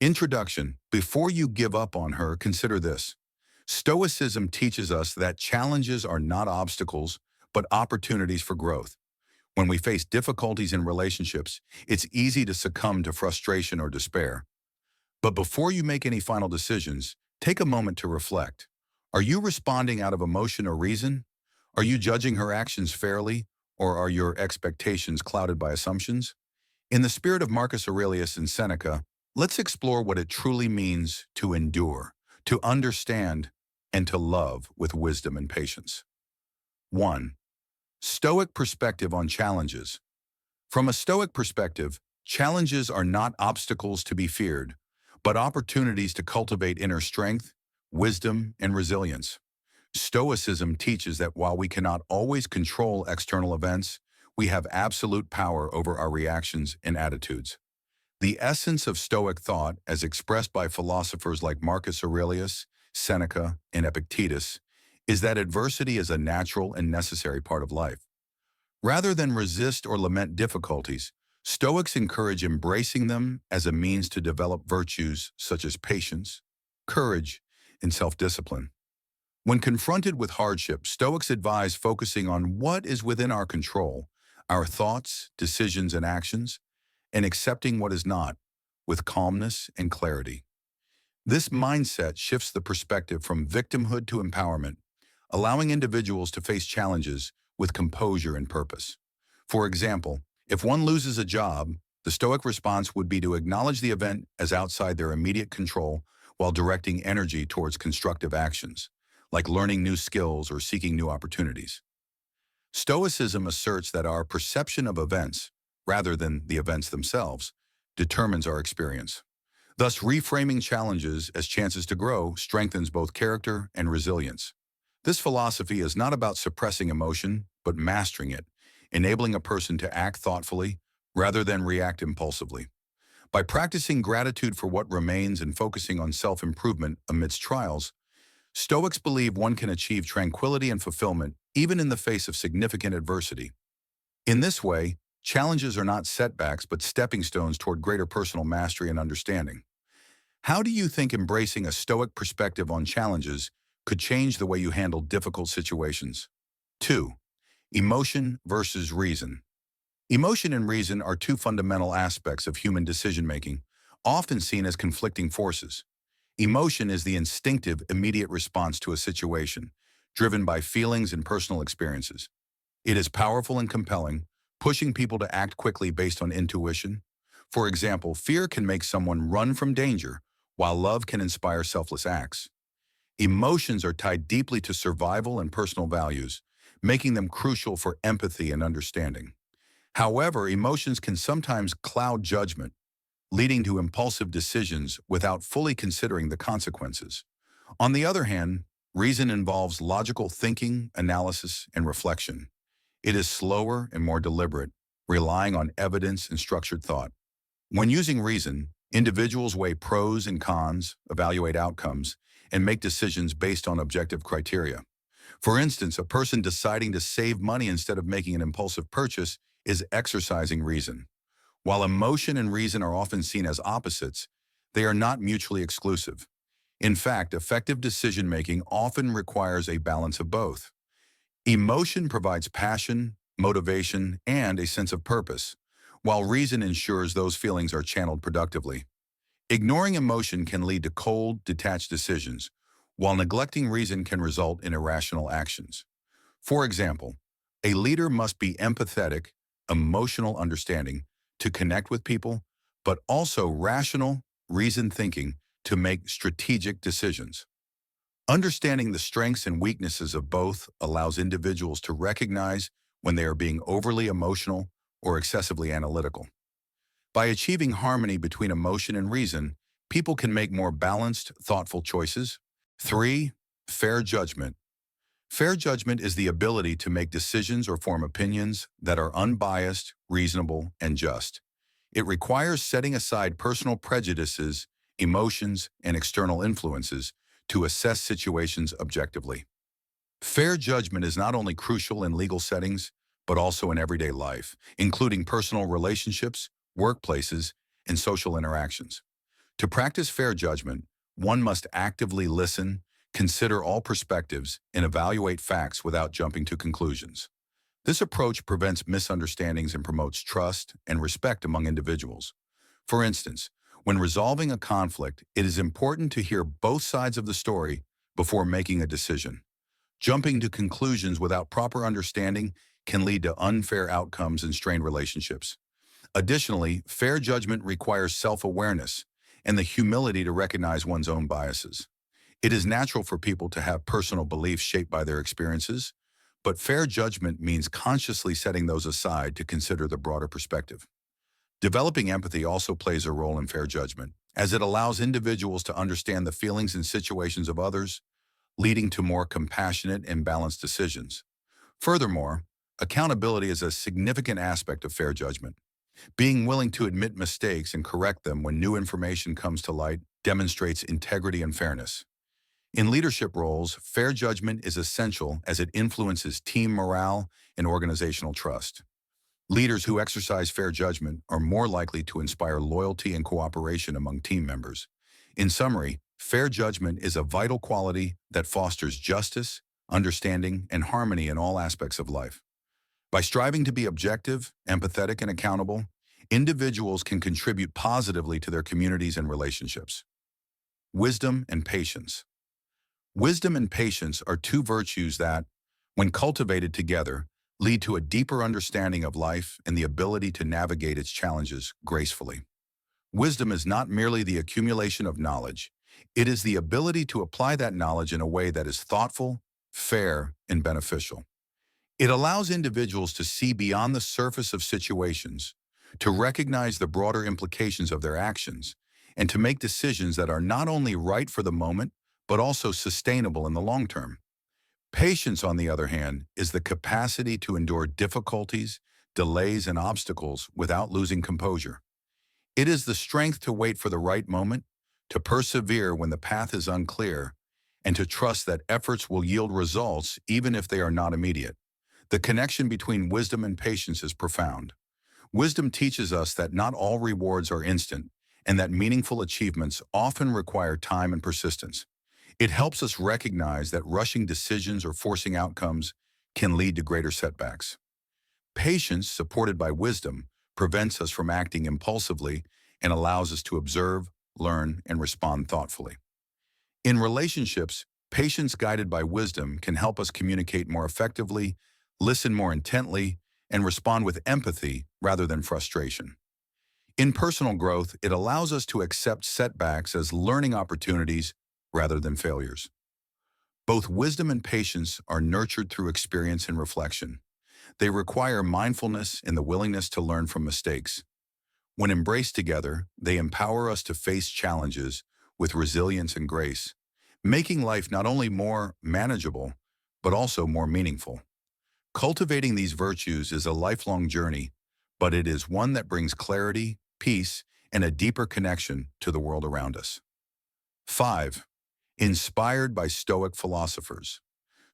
Introduction. Before you give up on her, consider this. Stoicism teaches us that challenges are not obstacles, but opportunities for growth. When we face difficulties in relationships, it's easy to succumb to frustration or despair. But before you make any final decisions, take a moment to reflect. Are you responding out of emotion or reason? Are you judging her actions fairly, or are your expectations clouded by assumptions? In the spirit of Marcus Aurelius and Seneca, let's explore what it truly means to endure, to understand, and to love with wisdom and patience. 1. Stoic perspective on challenges. From a Stoic perspective, challenges are not obstacles to be feared, but opportunities to cultivate inner strength, wisdom, and resilience. Stoicism teaches that while we cannot always control external events, we have absolute power over our reactions and attitudes. The essence of Stoic thought, as expressed by philosophers like Marcus Aurelius, Seneca, and Epictetus, is that adversity is a natural and necessary part of life. Rather than resist or lament difficulties, Stoics encourage embracing them as a means to develop virtues such as patience, courage, and self-discipline. When confronted with hardship, Stoics advise focusing on what is within our control, our thoughts, decisions, and actions, and accepting what is not, with calmness and clarity. This mindset shifts the perspective from victimhood to empowerment, allowing individuals to face challenges with composure and purpose. For example, if one loses a job, the Stoic response would be to acknowledge the event as outside their immediate control while directing energy towards constructive actions, like learning new skills or seeking new opportunities. Stoicism asserts that our perception of events, rather than the events themselves, determines our experience. Thus, reframing challenges as chances to grow strengthens both character and resilience. This philosophy is not about suppressing emotion, but mastering it, enabling a person to act thoughtfully rather than react impulsively. By practicing gratitude for what remains and focusing on self-improvement amidst trials, Stoics believe one can achieve tranquility and fulfillment even in the face of significant adversity. In this way, challenges are not setbacks but stepping stones toward greater personal mastery and understanding. How do you think embracing a Stoic perspective on challenges could change the way you handle difficult situations? 2. Emotion versus reason. Emotion and reason are two fundamental aspects of human decision-making, often seen as conflicting forces. Emotion is the instinctive, immediate response to a situation, driven by feelings and personal experiences. It is powerful and compelling, pushing people to act quickly based on intuition. For example, fear can make someone run from danger, while love can inspire selfless acts. Emotions are tied deeply to survival and personal values, making them crucial for empathy and understanding. However, emotions can sometimes cloud judgment, leading to impulsive decisions without fully considering the consequences. On the other hand, reason involves logical thinking, analysis, and reflection. It is slower and more deliberate, relying on evidence and structured thought. When using reason, individuals weigh pros and cons, evaluate outcomes, and make decisions based on objective criteria. For instance, a person deciding to save money instead of making an impulsive purchase is exercising reason. While emotion and reason are often seen as opposites, they are not mutually exclusive. In fact, effective decision-making often requires a balance of both. Emotion provides passion, motivation, and a sense of purpose, while reason ensures those feelings are channeled productively. Ignoring emotion can lead to cold, detached decisions, while neglecting reason can result in irrational actions. For example, a leader must be empathetic, emotional understanding to connect with people, but also rational, reasoned thinking to make strategic decisions. Understanding the strengths and weaknesses of both allows individuals to recognize when they are being overly emotional or excessively analytical. By achieving harmony between emotion and reason, people can make more balanced, thoughtful choices. 3. Fair judgment. Fair judgment is the ability to make decisions or form opinions that are unbiased, reasonable, and just. It requires setting aside personal prejudices, emotions, and external influences to assess situations objectively. Fair judgment is not only crucial in legal settings, but also in everyday life, including personal relationships, workplaces, and social interactions. To practice fair judgment, one must actively listen, consider all perspectives, and evaluate facts without jumping to conclusions. This approach prevents misunderstandings and promotes trust and respect among individuals. For instance, when resolving a conflict, it is important to hear both sides of the story before making a decision. Jumping to conclusions without proper understanding can lead to unfair outcomes and strained relationships. Additionally, fair judgment requires self-awareness and the humility to recognize one's own biases. It is natural for people to have personal beliefs shaped by their experiences, but fair judgment means consciously setting those aside to consider the broader perspective. Developing empathy also plays a role in fair judgment, as it allows individuals to understand the feelings and situations of others, leading to more compassionate and balanced decisions. Furthermore, accountability is a significant aspect of fair judgment. Being willing to admit mistakes and correct them when new information comes to light demonstrates integrity and fairness. In leadership roles, fair judgment is essential as it influences team morale and organizational trust. Leaders who exercise fair judgment are more likely to inspire loyalty and cooperation among team members. In summary, fair judgment is a vital quality that fosters justice, understanding, and harmony in all aspects of life. By striving to be objective, empathetic, and accountable, individuals can contribute positively to their communities and relationships. Wisdom and patience. Wisdom and patience are two virtues that, when cultivated together, lead to a deeper understanding of life and the ability to navigate its challenges gracefully. Wisdom is not merely the accumulation of knowledge, it is the ability to apply that knowledge in a way that is thoughtful, fair, and beneficial. It allows individuals to see beyond the surface of situations, to recognize the broader implications of their actions, and to make decisions that are not only right for the moment, but also sustainable in the long term. Patience, on the other hand, is the capacity to endure difficulties, delays, and obstacles without losing composure. It is the strength to wait for the right moment, to persevere when the path is unclear, and to trust that efforts will yield results even if they are not immediate. The connection between wisdom and patience is profound. Wisdom teaches us that not all rewards are instant, and that meaningful achievements often require time and persistence. It helps us recognize that rushing decisions or forcing outcomes can lead to greater setbacks. Patience, supported by wisdom, prevents us from acting impulsively and allows us to observe, learn, and respond thoughtfully. In relationships, patience guided by wisdom can help us communicate more effectively, listen more intently, and respond with empathy rather than frustration. In personal growth, it allows us to accept setbacks as learning opportunities rather than failures. Both wisdom and patience are nurtured through experience and reflection. They require mindfulness and the willingness to learn from mistakes. When embraced together, they empower us to face challenges with resilience and grace, making life not only more manageable, but also more meaningful. Cultivating these virtues is a lifelong journey, but it is one that brings clarity, peace, and a deeper connection to the world around us. 5. Inspired by Stoic philosophers.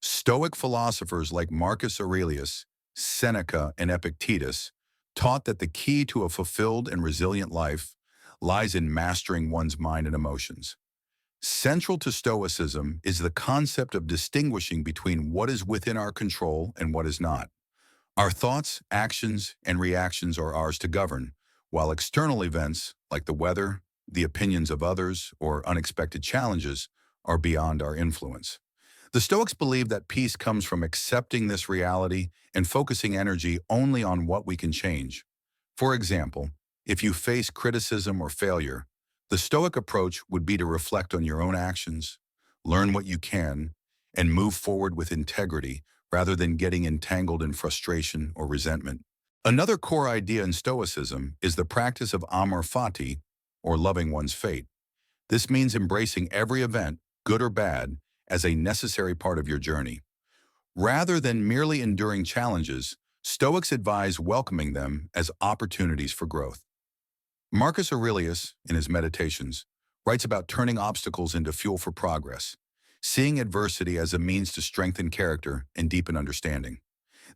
Stoic philosophers like Marcus Aurelius, Seneca, and Epictetus taught that the key to a fulfilled and resilient life lies in mastering one's mind and emotions. Central to Stoicism is the concept of distinguishing between what is within our control and what is not. Our thoughts, actions, and reactions are ours to govern, while external events, like the weather, the opinions of others, or unexpected challenges, are beyond our influence. The Stoics believe that peace comes from accepting this reality and focusing energy only on what we can change. For example, if you face criticism or failure, the Stoic approach would be to reflect on your own actions, learn what you can, and move forward with integrity rather than getting entangled in frustration or resentment. Another core idea in Stoicism is the practice of amor fati, or loving one's fate. This means embracing every event, good or bad, as a necessary part of your journey. Rather than merely enduring challenges, Stoics advise welcoming them as opportunities for growth. Marcus Aurelius, in his Meditations, writes about turning obstacles into fuel for progress, seeing adversity as a means to strengthen character and deepen understanding.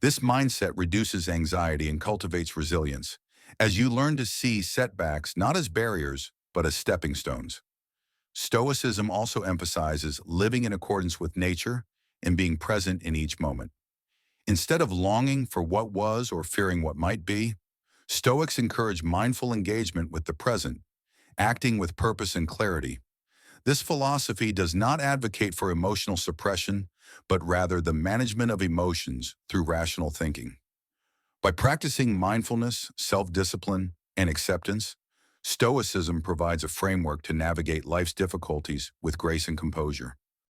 This mindset reduces anxiety and cultivates resilience, as you learn to see setbacks not as barriers, but as stepping stones. Stoicism also emphasizes living in accordance with nature and being present in each moment. Instead of longing for what was or fearing what might be, Stoics encourage mindful engagement with the present, acting with purpose and clarity. This philosophy does not advocate for emotional suppression, but rather the management of emotions through rational thinking. By practicing mindfulness, self-discipline, and acceptance, Stoicism provides a framework to navigate life's difficulties with grace and composure.